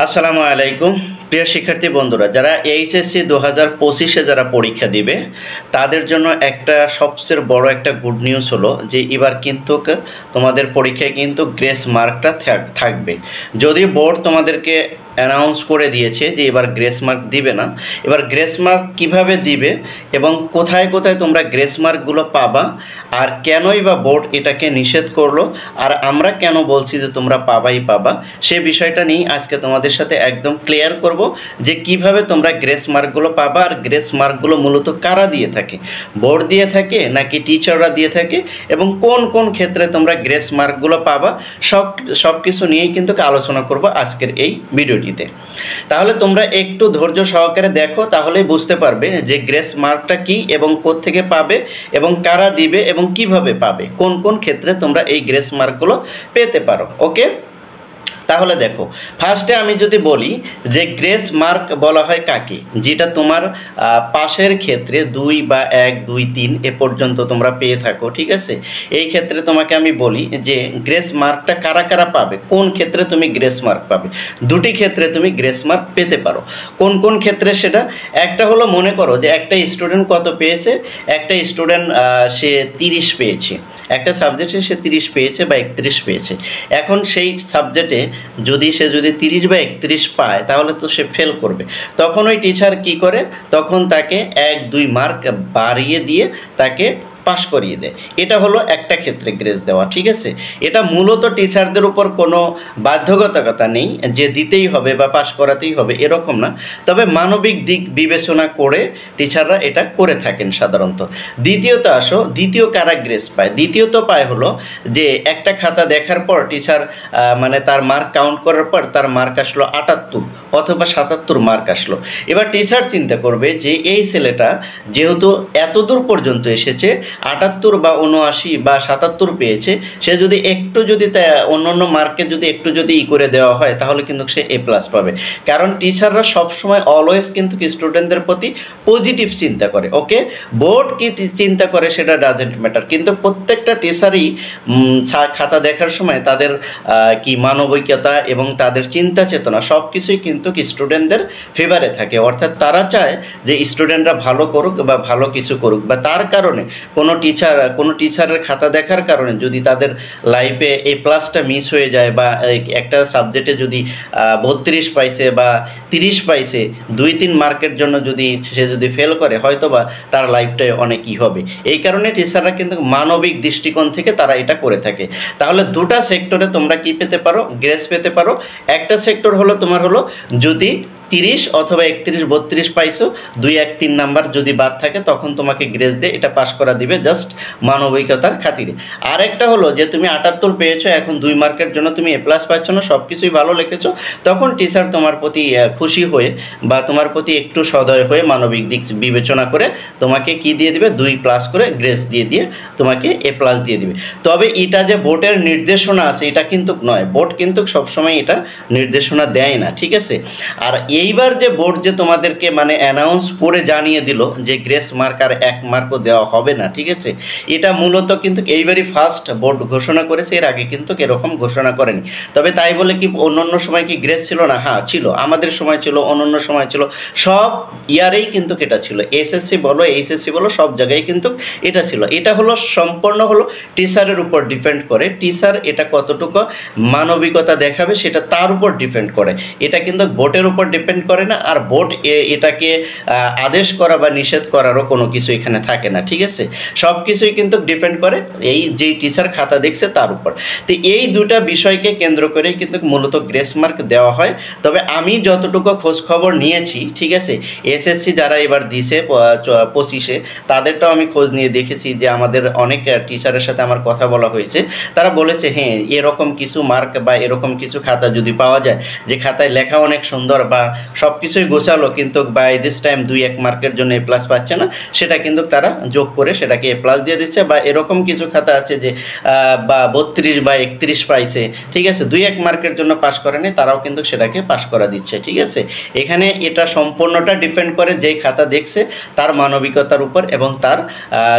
আসসালামু আলাইকুম প্রিয় শিক্ষার্থী বন্ধুরা, যারা এইচএসসি 2025-এ যারা পরীক্ষা দিবে তাদের জন্য একটা সবচেয়ে বড় একটা গুড নিউজ হলো যে এবার কিন্তু তোমাদের পরীক্ষায় কিন্তু গ্রেস মার্কটা থাকবে। যদি বোর্ড তোমাদেরকে অ্যানাউন্স করে দিয়েছে যে এবার গ্রেস মার্ক দিবে না, এবার গ্রেস মার্ক কিভাবে দিবে এবং কোথায় কোথায় তোমরা গ্রেস মার্কগুলো পাবা, আর কেনই বা বোর্ড এটাকে নিষেধ করলো, আর আমরা কেন বলছি যে তোমরা পাবাই পাবা, সে বিষয়টা নিয়ে আজকে তোমাদের সাথে একদম ক্লিয়ার করব যে কিভাবে তোমরা গ্রেস মার্কগুলো পাবা, আর গ্রেস মার্কগুলো মূলত কারা দিয়ে থাকে, বোর্ড দিয়ে থাকে নাকি টিচাররা দিয়ে থাকে, এবং কোন কোন ক্ষেত্রে তোমরা গ্রেস মার্কগুলো পাবা, সব কিছু নিয়েই কিন্তু আলোচনা করব আজকের এই ভিডিওটিতে। তাহলে তোমরা একটু ধৈর্য সহকারে দেখো, তাহলেই বুঝতে পারবে যে গ্রেস মার্কটা কি এবং কোত্থেকে পাবে এবং কারা দিবে এবং কিভাবে পাবে, কোন কোন ক্ষেত্রে তোমরা এই গ্রেস মার্কগুলো পেতে পারো। ওকে, তাহলে দেখো, ফার্স্টে আমি যদি বলি যে গ্রেস মার্ক বলা হয় কাকে, যেটা তোমার পাশের ক্ষেত্রে 2 বা 1 2 3 এ পর্যন্ত তোমরা পেয়ে থাকো, ঠিক আছে। এই ক্ষেত্রে তোমাকে আমি বলি যে গ্রেস মার্কটা কারা কারা পাবে, কোন ক্ষেত্রে তুমি গ্রেস মার্ক পাবে। দুটি ক্ষেত্রে তুমি গ্রেস মার্ক পেতে পারো। কোন কোন ক্ষেত্রে সেটা, একটা হলো মনে করো যে একটা স্টুডেন্ট কত পেয়েছে, একটা স্টুডেন্ট সে 30 পেয়েছে, একটা সাবজেক্টে সে 30 পেয়েছে বা 31 পেয়েছে। এখন সেই সাবজেক্টে যদি 30 বা 31 পায় তাহলে তো সে ফেল করবে। তখন ওই টিচার কি করে, তখন তাকে 1-2 মার্ক বাড়িয়ে দিয়ে তাকে পাস করিয়ে দেয়। এটা হলো একটা ক্ষেত্রে গ্রেস দেওয়া, ঠিক আছে। এটা মূলত টিচারদের উপর কোনো বাধ্যবাধকতা নেই যে দিতেই হবে বা পাস করাতেই হবে, এরকম না। তবে মানবিক দিক বিবেচনা করে টিচাররা এটা করে থাকেন সাধারণত। দ্বিতীয়ত আসো, দ্বিতীয় কারা গ্রেস পায়, দ্বিতীয়ত পায় হলো যে একটা খাতা দেখার পর টিচার মানে তার মার্ক কাউন্ট করার পর তার মার্ক আসলো 78 অথবা 77 মার্ক আসলো। এবার টিচার চিন্তা করবে যে এই ছেলেটা যেহেতু এতদূর পর্যন্ত এসেছে, 78 বা 79 বা 77 পেয়েছে, সে যদি একটু যদি অন্য মার্কে যদি একটু যদি করে দেওয়া হয় তাহলে কিন্তু সে A+ পাবে। কারণ টিচাররা সবসময় অলওয়েজ কিন্তু স্টুডেন্টদের প্রতি পজিটিভ চিন্তা করে। ওকে, বোর্ড কি চিন্তা করে সেটা ডাজেন্ট ম্যাটার, কিন্তু প্রত্যেকটা টিচারই খাতা দেখার সময় তাদের কি মানবিকতা এবং তাদের চিন্তা চেতনা সব কিছুই কিন্তু স্টুডেন্টদের ফেভারে থাকে। অর্থাৎ তারা চায় যে স্টুডেন্টরা ভালো করুক বা ভালো কিছু করুক, বা তার কারণে কোনো টিচারের খাতা দেখার কারণে যদি তাদের লাইফে A+টা মিস হয়ে যায়, বা একটা সাবজেক্টে যদি 32 পাইছে বা 30 পাইছে, 2-3 মার্কের জন্য সে যদি ফেল করে, হয়তো বা তার লাইফটাই অনেকই হবে। এই কারণে টিচাররা কিন্তু মানবিক দৃষ্টিকোণ থেকে তারা এটা করে থাকে। তাহলে দুটা সেক্টরে তোমরা কি পেতে পারো, গ্রেস পেতে পারো। একটা সেক্টর হলো তোমার হলো যদি 30 অথবা 31 32 পাইছো, 2 1 3 নাম্বার যদি বাদ থাকে তখন তোমাকে গ্রেস দিয়ে এটা পাস করা দিবে জাস্ট মানবিকতার খাতিরে। আর একটা হলো যে তুমি 78 পেয়েছো, এখন 2 মার্কের জন্য তুমি A+ পাচ্ছ না, সব কিছুই ভালো লিখেছো, তখন টিচার তোমার প্রতি খুশি হয়ে বা তোমার প্রতি একটু সদয় হয়ে মানবিক দিক বিবেচনা করে তোমাকে কি দিয়ে দিবে, 2+ করে গ্রেস দিয়ে তোমাকে A+ দিয়ে দিবে। তবে এটা যে বোর্ডের নির্দেশনা আছে এটা কিন্তু নয়, বোর্ড কিন্তু সবসময় এটা নির্দেশনা দেয় না, ঠিক আছে। আর এইবার যে বোর্ড যে তোমাদেরকে মানে অ্যানাউন্স করে জানিয়ে দিল যে গ্রেস মার্ক আর 1 মার্কও দেওয়া হবে না, ঠিক আছে, এটা মূলত কিন্তু এইবারই ফার্স্ট বোর্ড ঘোষণা করেছে, এর আগে কিন্তু এরকম ঘোষণা করেনি। তবে তাই বলে কি অন্য সময় কি গ্রেস ছিল না? হ্যাঁ ছিল, আমাদের সময় ছিল, অন্য সময় ছিল, সব ইয়ারেই কিন্তু এটা ছিল, এসএসসি বলো এইচএসসি বলো সব জায়গায় কিন্তু এটা ছিল। এটা হলো সম্পূর্ণ হলো টিচারের উপর ডিপেন্ড করে, টিচার এটা কতটুকু মানবিকতা দেখাবে সেটা তার উপর ডিপেন্ড করে, এটা কিন্তু বোর্ডের উপর ডিপেন্ড করে না। আর বোর্ড এটাকে আদেশ করা বা নিষেধ করারও কোনো কিছু এখানে থাকে না, ঠিক আছে। সব কিছুই কিন্তু ডিপেন্ড করে এই যেই টিচার খাতা দেখছে তার উপর। তো এই দুটা বিষয়কে কেন্দ্র করেই কিন্তু মূলত গ্রেস মার্ক দেওয়া হয়। তবে আমি যতটুকু খোঁজ খবর নিয়েছি, ঠিক আছে, এসএসসি যারা এবার দিছে 25-এ, তাদেরটাও আমি খোঁজ নিয়ে দেখেছি যে আমাদের অনেক টিচারের সাথে আমার কথা বলা হয়েছে, তারা বলেছে হ্যাঁ এরকম কিছু মার্ক বা এরকম কিছু খাতা যদি পাওয়া যায় যে খাতায় লেখা অনেক সুন্দর বা সব কিছুই গোছালো কিন্তু বাই দিস টাইম 2-1 মার্কের জন্য এ প্লাস পাচ্ছে না, সেটা কিন্তু তারা যোগ করে সেটাকে এ প্লাস দিয়ে দিচ্ছে। বা এরকম কিছু খাতা আছে যে বা 32 বা 31 পাইছে, ঠিক আছে, 2-1 মার্কের জন্য পাস করেনি, তারাও কিন্তু সেটাকে পাস করা দিচ্ছে, ঠিক আছে। এখানে এটা সম্পূর্ণটা ডিপেন্ড করে যেই খাতা দেখছে তার মানবিকতার উপর এবং তার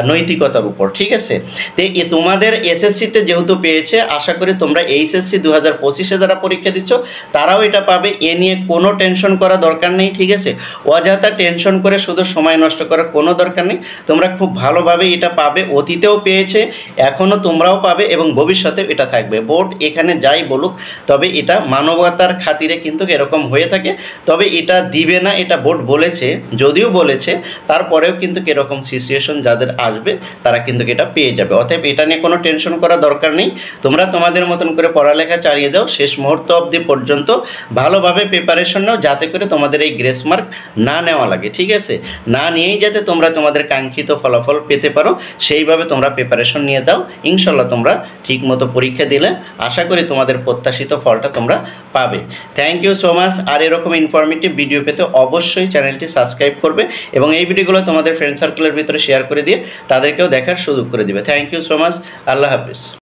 নৈতিকতার উপর, ঠিক আছে। তো তোমাদের এসএসসিতে যেহেতু পেয়েছে, আশা করি তোমরা এইচএসসি 2025-এ যারা পরীক্ষা দিচ্ছ তারাও এটা পাবে, এ নিয়ে কোনো টেনশন করা দরকার নেই, ঠিক আছে। অযথা টেনশন করে শুধু সময় নষ্ট করার কোনো দরকার নেই, তোমরা খুব ভালোভাবে এটা পাবে, অতীতেও পেয়েছে, এখনও তোমরাও পাবে এবং ভবিষ্যতেও এটা থাকবে। বোর্ড এখানে যাই বলুক, তবে এটা মানবতার খাতিরে কিন্তু এরকম হয়ে থাকে। তবে এটা দিবে না এটা বোর্ড বলেছে, যদিও বলেছে, তারপরেও কিন্তু এরকম সিচুয়েশন যাদের আসবে তারা কিন্তু এটা পেয়ে যাবে। অতএব এটা নিয়ে কোনো টেনশন করা দরকার নেই, তোমরা তোমাদের মতন করে পড়ালেখা চালিয়ে যাও, শেষ মুহূর্ত অবধি পর্যন্ত ভালোভাবে প্রিপারেশন নাও, যাতে করে তোমাদের এই গ্রেস মার্ক না নেওয়া লাগে, ঠিক আছে। না নিয়েই যাতে তোমরা তোমাদের কাঙ্ক্ষিত ফলাফল পেতে পারো, সেইভাবে তোমরা প্রিপারেশন নিয়ে দাও। ইনশাল্লাহ তোমরা ঠিকমতো পরীক্ষা দিলে আশা করি তোমাদের প্রত্যাশিত ফলটা তোমরা পাবে। Thank you so much. আর এরকম ইনফরমেটিভ ভিডিও পেতে অবশ্যই চ্যানেলটি সাবস্ক্রাইব করবে এবং এই ভিডিওগুলো তোমাদের ফ্রেন্ড সার্কেলের ভিতরে শেয়ার করে দিয়ে তাদেরকেও দেখার সুযোগ করে দিবে। Thank you so much. আল্লাহ হাফিজ।